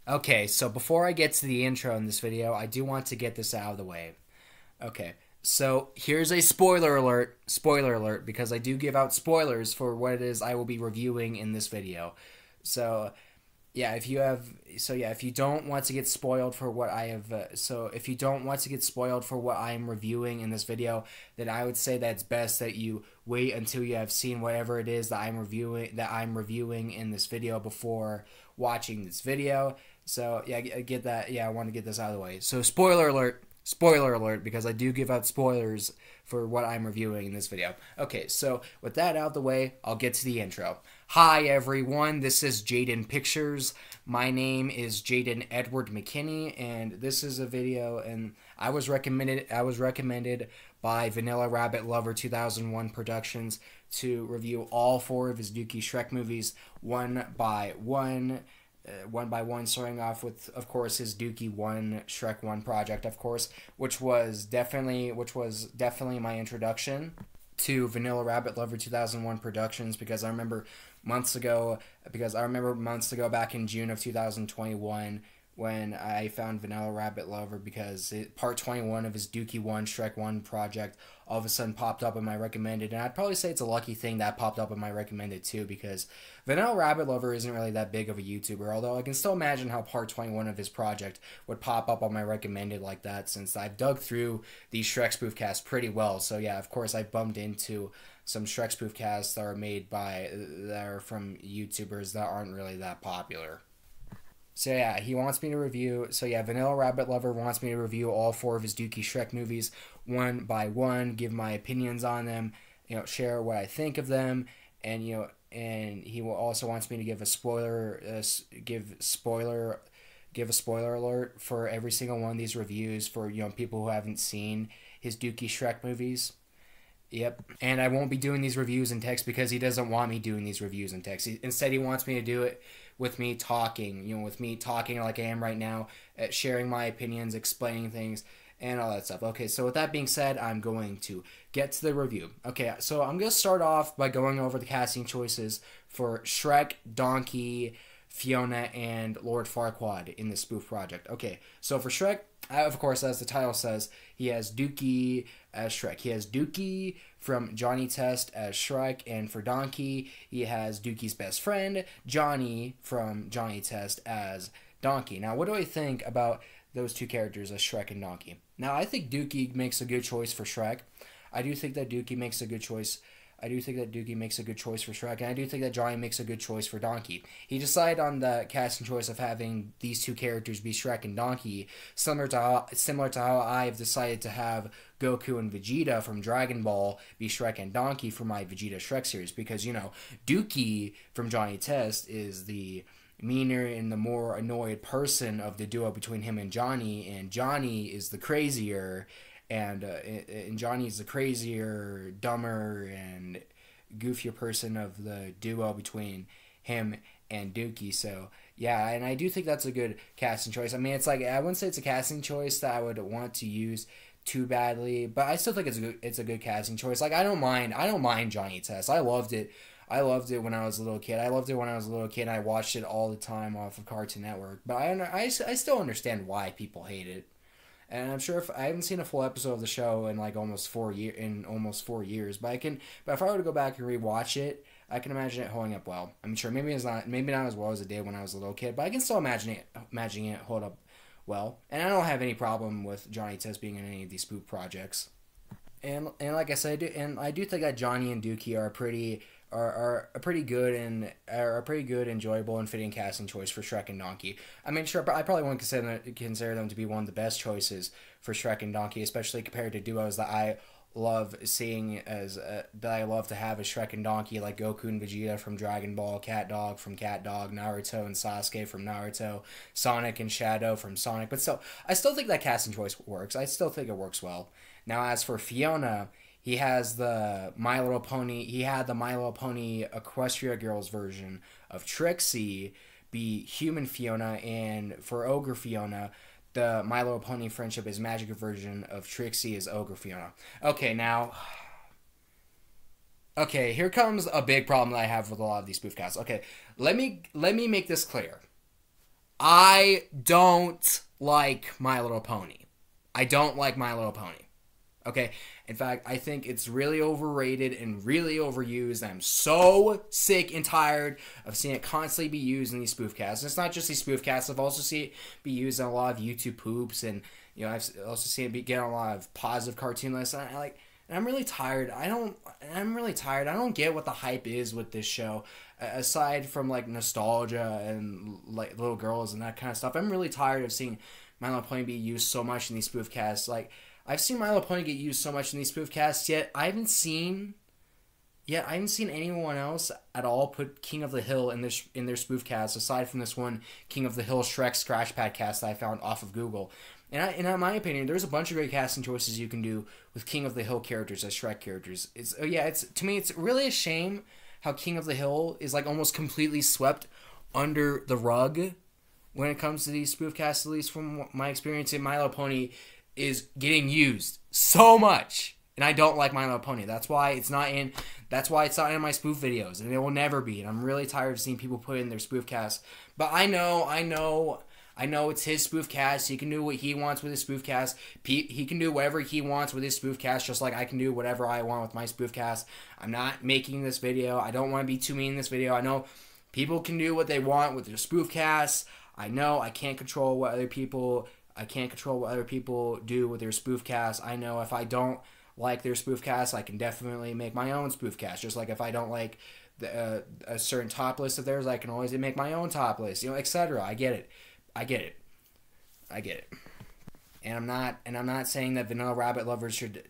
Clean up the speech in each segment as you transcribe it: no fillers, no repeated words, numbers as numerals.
Okay, so before I get to the intro in this video, I do want to get this out of the way. Okay, so here's a spoiler alert, because I do give out spoilers for what it is I will be reviewing in this video. So, yeah, if you don't want to get spoiled for what I have, if you don't want to get spoiled for what I am reviewing in this video, then I would say that it's best that you wait until you have seen whatever it is that I'm reviewing in this video before watching this video. So yeah, get that. Yeah, I want to get this out of the way. So spoiler alert, because I do give out spoilers for what I'm reviewing in this video. Okay, so with that out of the way, I'll get to the intro. Hi everyone, this is Jaden Pictures. My name is Jaden Edward McKinney, and this is a video, and I was recommended by Vanilla Rabbit Lover 2001 Productions to review all 4 of his Dukey Shrek movies one by one, starting off with, of course, his Dukey 1 Shrek 1 project, of course, which was definitely my introduction to Vanilla Rabbit Lover 2001 Productions, because I remember months ago back in June of 2021 when I found Vanilla Rabbit Lover, because part 21 of his Dukey 1 Shrek 1 project all of a sudden popped up in my recommended, and I'd probably say it's a lucky thing that popped up in my recommended too, because Vanilla Rabbit Lover isn't really that big of a YouTuber, although I can still imagine how part 21 of his project would pop up on my recommended like that, since I've dug through these Shrek spoof casts pretty well. So yeah, of course I've bumped into some Shrek spoof casts that are from YouTubers that aren't really that popular. So yeah, Vanilla Rabbit Lover wants me to review all 4 of his Dukey Shrek movies one by one, give my opinions on them, share what I think of them, and he will also wants me to give a spoiler alert for every single one of these reviews for people who haven't seen his Dukey Shrek movies. Yep. And I won't be doing these reviews in text because he doesn't want me doing these reviews in text. Instead, he wants me to do it with me talking, like I am right now, sharing my opinions, explaining things, and all that stuff. Okay, so with that being said, I'm going to get to the review. Okay, so I'm going to start off by going over the casting choices for Shrek, Donkey, Fiona, and Lord Farquaad in the spoof project. Okay, so for Shrek, of course, as the title says, he has Dukey as Shrek. He has Dukey from Johnny Test as Shrek, and for Donkey, he has Dukey's best friend, Johnny from Johnny Test as Donkey. Now, what do I think about those two characters as Shrek and Donkey? Now, I think Dukey makes a good choice for Shrek. I do think that Dukey makes a good choice for Shrek, and I do think that Johnny makes a good choice for Donkey. He decided on the casting choice of having these two characters be Shrek and Donkey, similar to how I've decided to have Goku and Vegeta from Dragon Ball be Shrek and Donkey for my Vegeta Shrek series, because, Dukey from Johnny Test is the meaner and the more annoyed person of the duo between him and Johnny is the crazier, and Johnny's the crazier, dumber, and goofier person of the duo between him and Dukey. So yeah, and I do think that's a good casting choice. I mean, it's like, I wouldn't say it's a casting choice that I would want to use too badly, but I still think it's a good casting choice. Like, I don't mind Johnny Test. I loved it when I was a little kid. And I watched it all the time off of Cartoon Network. But I still understand why people hate it. And I'm sure, if I haven't seen a full episode of the show in almost 4 years, but if I were to go back and rewatch it, I can imagine it holding up well. I'm sure maybe not as well as it did when I was a little kid, but I can still imagine it hold up well. And I don't have any problem with Johnny Test being in any of these spoof projects. And like I said, I do think that Johnny and Dukey are a pretty good, enjoyable, and fitting casting choice for Shrek and Donkey. I mean, sure, I probably wouldn't consider them to be one of the best choices for Shrek and Donkey, especially compared to duos that I love seeing that I love to have as Shrek and Donkey, like Goku and Vegeta from Dragon Ball, Cat Dog from Cat Dog, Naruto and Sasuke from Naruto, Sonic and Shadow from Sonic. But still, I still think that casting choice works. I still think it works well. Now, as for Fiona, he had the My Little Pony Equestria Girls version of Trixie be human Fiona, and for Ogre Fiona, the My Little Pony Friendship is Magic version of Trixie is Ogre Fiona. Okay, here comes a big problem that I have with a lot of these spoof casts. Okay, let me make this clear. I don't like My Little Pony. I don't like My Little Pony. Okay? In fact, I think it's really overrated and really overused. I'm so sick and tired of seeing it constantly be used in these spoofcasts. And it's not just these spoofcasts. I've also seen it be used in a lot of YouTube poops, and I've also seen it get on a lot of positive cartoon lists. And I'm really tired. I'm really tired. I don't get what the hype is with this show, aside from like nostalgia and like little girls and that kind of stuff. I'm really tired of seeing My Little Pony be used so much in these spoofcasts. Like, I've seen My Little Pony get used so much in these spoofcasts, yet I haven't seen anyone else at all put King of the Hill in their spoofcast, aside from this one King of the Hill Shrek Scratchpad cast that I found off of Google. And in my opinion, there's a bunch of great casting choices you can do with King of the Hill characters as Shrek characters. To me, it's really a shame how King of the Hill is like almost completely swept under the rug when it comes to these spoofcasts. At least from my experience in My Little Pony, is getting used so much, and I don't like My Little Pony. That's why it's not in my spoof videos, and it will never be. And I'm really tired of seeing people put in their spoofcasts. But I know it's his spoof cast. He can do what he wants with his spoof cast. He can do whatever he wants with his spoof cast, just like I can do whatever I want with my spoof cast. I'm not making this video. I don't want to be too mean in this video. I know people can do what they want with their spoof casts. I know I can't control what other people do with their spoof casts. I know if I don't like their spoof cast, I can definitely make my own spoof cast. Just like if I don't like a certain top list of theirs, I can always make my own top list, etc. I get it. And I'm not saying that vanilla rabbit lovers should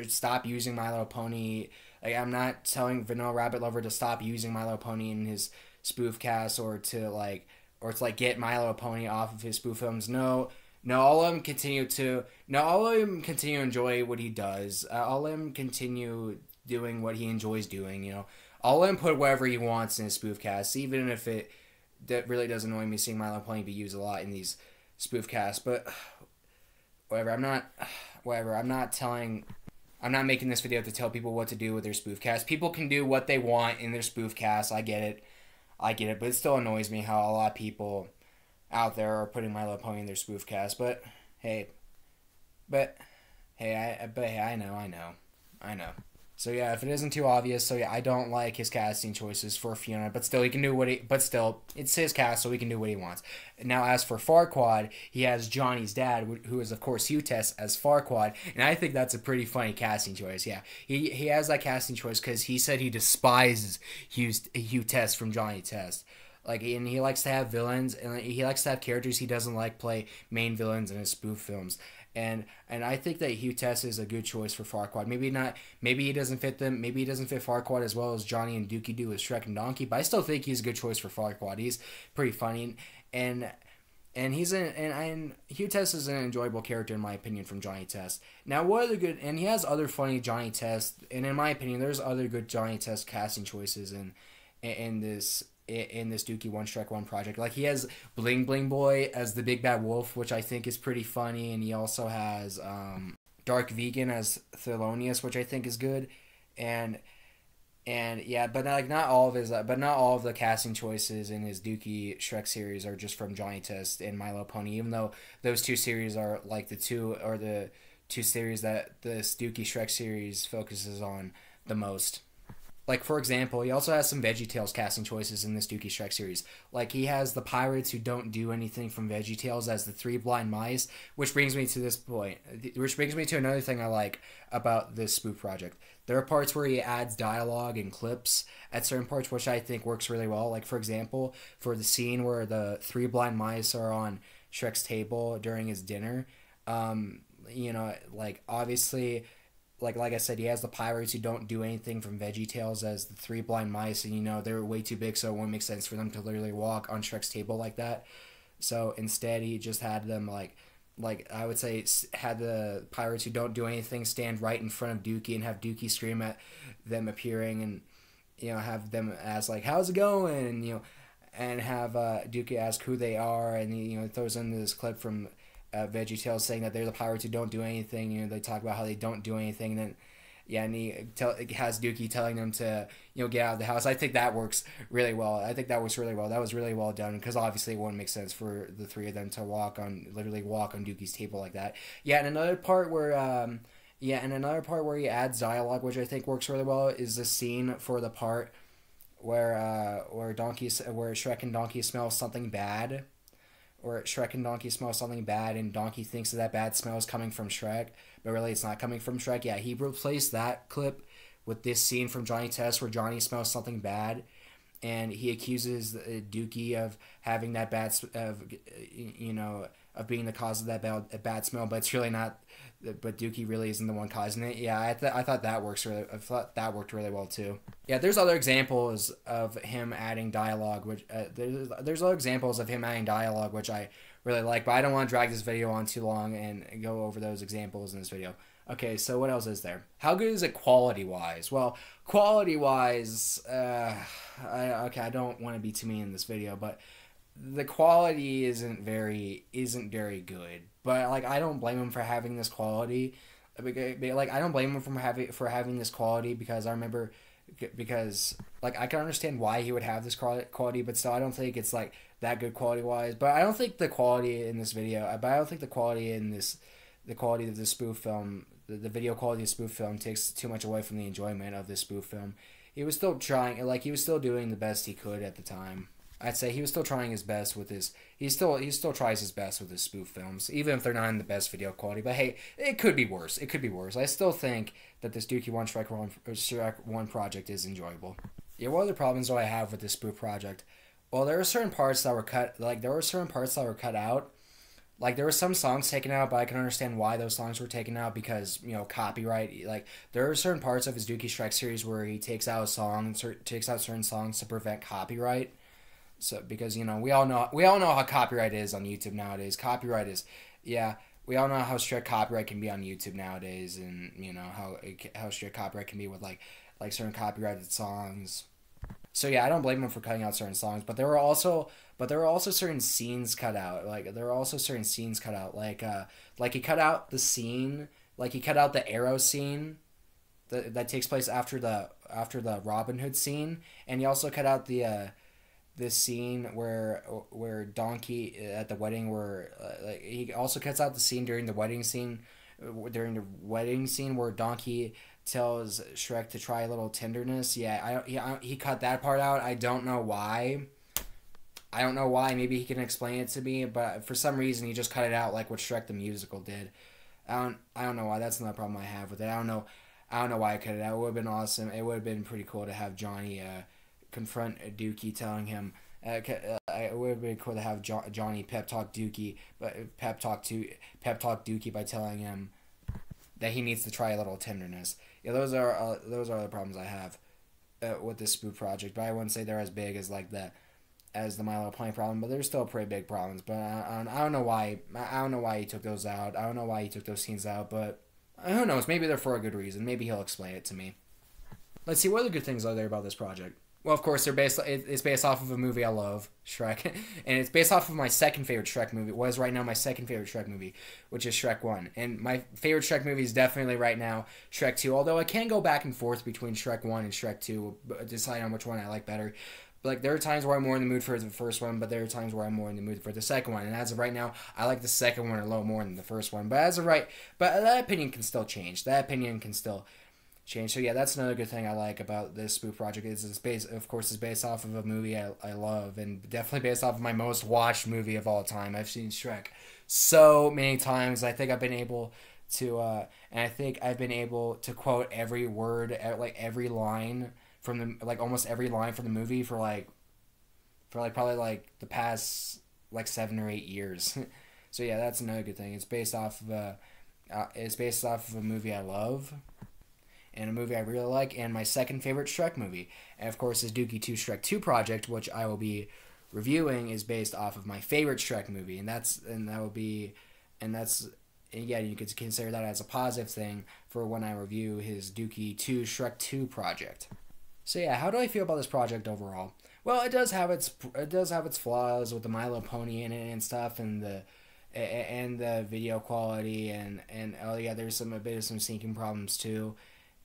stop using My Little Pony. Like, I'm not telling vanilla rabbit lover to stop using My Little Pony in his spoof cast, or to get My Little Pony off of his spoof films. No, all of them continue to enjoy what he does. All of them continue doing what he enjoys doing. All of them put whatever he wants in his spoof cast, even if that really does annoy me seeing My Little Pony be used a lot in these spoof casts. But whatever. I'm not making this video to tell people what to do with their spoof cast. People can do what they want in their spoof cast. I get it, but it still annoys me how a lot of people out there are putting My Little Pony in their spoof cast. But hey, I know. So yeah, if it isn't too obvious, I don't like his casting choices for Fiona, but still it's his cast, so he can do what he wants. Now, as for Farquaad, he has Johnny's dad, who is of course Hugh Test, as Farquaad, and I think that's a pretty funny casting choice. Yeah, he has that casting choice because he said he despises Hugh Test from Johnny Test. And he likes to have villains, and he likes to have characters he doesn't like play main villains in his spoof films. And I think that Hugh Test is a good choice for Farquaad. Maybe he doesn't fit them. Maybe he doesn't fit Farquaad as well as Johnny and Dukey do with Shrek and Donkey. But I still think he's a good choice for Farquaad. He's pretty funny, and Hugh Test is an enjoyable character in my opinion from Johnny Test. Now, and he has other funny Johnny Test, and in my opinion, there's other good Johnny Test casting choices in this Dukey 1 Shrek 1 project. Like, he has Bling Bling Boy as the Big Bad Wolf, which I think is pretty funny, and he also has Dark Vegan as Thelonious, which I think is good, and yeah, but not all of the casting choices in his Dukey Shrek series are just from Johnny Test and My Little Pony, even though those two series are like the two series that this Dukey Shrek series focuses on the most. Like, for example, he also has some VeggieTales casting choices in this Dukey Shrek series. Like, he has the pirates who don't do anything from VeggieTales as the three blind mice, which brings me to this point. Which brings me to another thing I like about this spoof project. There are parts where he adds dialogue and clips at certain parts, which I think works really well. Like, for example, for the scene where the three blind mice are on Shrek's table during his dinner, obviously... Like I said, he has the pirates who don't do anything from VeggieTales as the three blind mice, and they're way too big, so it wouldn't make sense for them to literally walk on Shrek's table like that. So instead, he just had them I would say, had the pirates who don't do anything stand right in front of Dukey and have Dukey scream at them appearing, and have them ask how's it going, and have Dukey ask who they are, and he throws in this clip from VeggieTales saying that they're the pirates who don't do anything. They talk about how they don't do anything, Yeah, and has Dukey telling them to, get out of the house. I think that works really well. I think that works really well. That was really well done because obviously it wouldn't make sense for the three of them to literally walk on Dukey's table like that. Yeah, and another part where he adds dialogue, which I think works really well, is the scene for the part where Shrek and Donkey smell something bad. Or Shrek and Donkey smell something bad, and Donkey thinks that bad smell is coming from Shrek, but really it's not coming from Shrek. Yeah, he replaced that clip with this scene from Johnny Test where Johnny smells something bad, and he accuses Dukey of having that of being the cause of that bad smell, but it's really not. But Dukey really isn't the one causing it. Yeah, I thought that worked really well too. Yeah, there's other examples of him adding dialogue, which there's other examples of him adding dialogue which I really like, but I don't want to drag this video on too long and go over those examples in this video. Okay, so what else is there? How good is it quality-wise? Well, quality-wise, I don't want to be too mean in this video, but the quality isn't very good. But like, I don't blame him for having this quality. Like, I don't blame him for having this quality because like, I can understand why he would have this quality, but still I don't think it's like that good quality wise. But I don't think the quality in this video, the quality of the spoof film, the video quality of spoof film takes too much away from the enjoyment of this spoof film. He was still trying, like, he was still doing the best he could at the time. I'd say he was still trying his best with his. He still tries his best with his spoof films, even if they're not in the best video quality. But hey, it could be worse. It could be worse. I still think that this Dukey Shrek 1 project is enjoyable. Yeah, what other problems do I have with this spoof project? Well, there were certain parts that were cut. Like, there were certain parts that were cut out. Like, there were some songs taken out, but I can understand why those songs were taken out because, copyright. Like, there are certain parts of his Dukey Shrek series where he takes out certain songs to prevent copyright. So, because, we all know how copyright is on YouTube nowadays. We all know how strict copyright can be on YouTube nowadays, and how strict copyright can be with like certain copyrighted songs. So yeah, I don't blame him for cutting out certain songs, but there were also certain scenes cut out. Like he cut out the scene, like he cut out the arrow scene that takes place after the Robin Hood scene, and he also cut out this scene where Donkey at the wedding, he also cuts out the scene during the wedding scene where Donkey tells Shrek to try a little tenderness. He cut that part out. I don't know why. Maybe he can explain it to me, but for some reason he just cut it out, like what Shrek the Musical did. I don't know why. That's another problem I have with it. I don't know why I cut it out. It would have been awesome. It would have been pretty cool to have Johnny confront Dukey, telling him. It would have been cool to have Johnny pep talk Dukey by telling him that he needs to try a little tenderness. Yeah, those are the problems I have with this spoof project. But I wouldn't say they're as big as the My Little Pony problem, but they're still pretty big problems. But I don't know why. I don't know why he took those out. I don't know why he took those scenes out. But who knows? Maybe they're for a good reason. Maybe he'll explain it to me. Let's see, what other good things are there about this project? Well, of course, it's based off of a movie I love, Shrek, and it's based off of my second favorite Shrek movie. What is right now my second favorite Shrek movie, which is Shrek 1. And my favorite Shrek movie is definitely right now Shrek 2, although I can go back and forth between Shrek 1 and Shrek 2, decide on which one I like better. Like, there are times where I'm more in the mood for the first one, but there are times where I'm more in the mood for the second one. And as of right now, I like the second one a little more than the first one. But that opinion can still change. So yeah, that's another good thing I like about this spoof project. It's based off of a movie I love, and definitely based off of my most watched movie of all time. I've seen Shrek so many times. I think I've been able to quote every word, every line from almost every line from the movie for probably the past 7 or 8 years. So yeah, that's another good thing. It's based off of a movie I love, and a movie I really like, and my second favorite Shrek movie. And of course, this Dukey 2 Shrek 2 project, which I will be reviewing, is based off of my favorite Shrek movie, and you could consider that as a positive thing for when I review his Dukey 2 Shrek 2 project. So yeah, how do I feel about this project overall? Well, it does have its flaws with the My Little Pony in it and stuff, and the video quality, and oh yeah, there's a bit of some syncing problems too.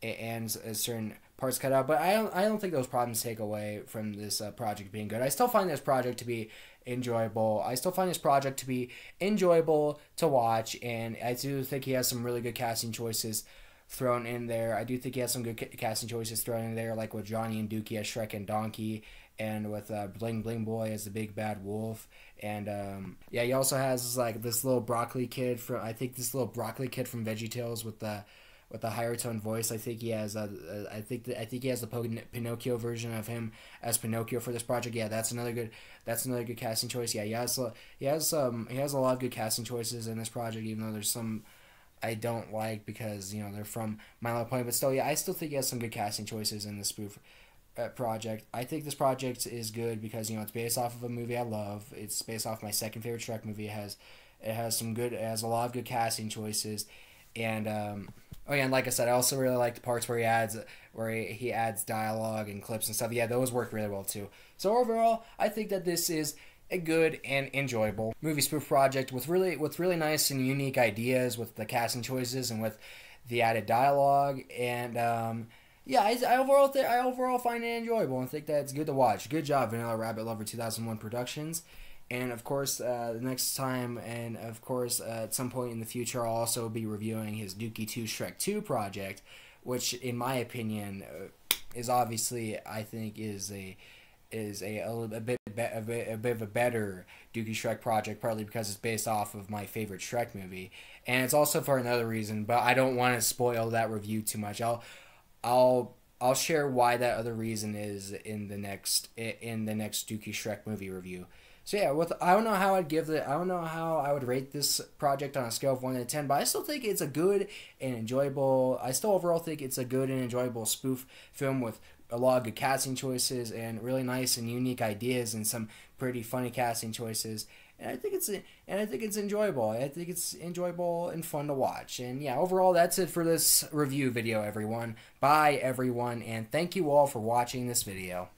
and certain parts cut out. But I don't think those problems take away from this project being good. I still find this project to be enjoyable. I still find this project to be enjoyable to watch, and I do think he has some really good casting choices thrown in there. I do think he has some good casting choices thrown in there, like with Johnny and Dukey as Shrek and Donkey, and with Bling Bling Boy as the big bad wolf. And yeah, he also has like this little broccoli kid from this little broccoli kid from VeggieTales with the higher tone voice. I think he has I think he has the Pinocchio version of him as Pinocchio for this project. Yeah, that's another good casting choice. Yeah, he has a lot of good casting choices in this project, even though there's some I don't like because they're from My Little Pony. But still, yeah, I still think he has some good casting choices in this spoof project. I think this project is good because it's based off of a movie I love. It's based off my second favorite Shrek movie. It has a lot of good casting choices, and oh yeah, and like I said, I also really like the parts where he adds dialogue and clips and stuff. Yeah, those work really well too. So overall, I think that this is a good and enjoyable movie spoof project with really nice and unique ideas with the casting choices and with the added dialogue. And yeah, I overall find it enjoyable and think that it's good to watch. Good job, Vanilla Rabbit Lover 2001 Productions. And of course, the next time, and of course, at some point in the future, I'll also be reviewing his Dukey 2 Shrek 2 project, which, in my opinion, is obviously, I think, is a bit of a better Dukey Shrek project, partly because it's based off of my favorite Shrek movie, and it's also for another reason. But I don't want to spoil that review too much. I'll share why that other reason is in the next Dukey Shrek movie review. So yeah, I don't know how I would rate this project on a scale of 1 to 10, but I still think it's a good and enjoyable. I still overall think it's a good and enjoyable spoof film with a lot of good casting choices and really nice and unique ideas and some pretty funny casting choices. And I think it's enjoyable. I think it's enjoyable and fun to watch. And yeah, overall, that's it for this review video, everyone. Bye, everyone, and thank you all for watching this video.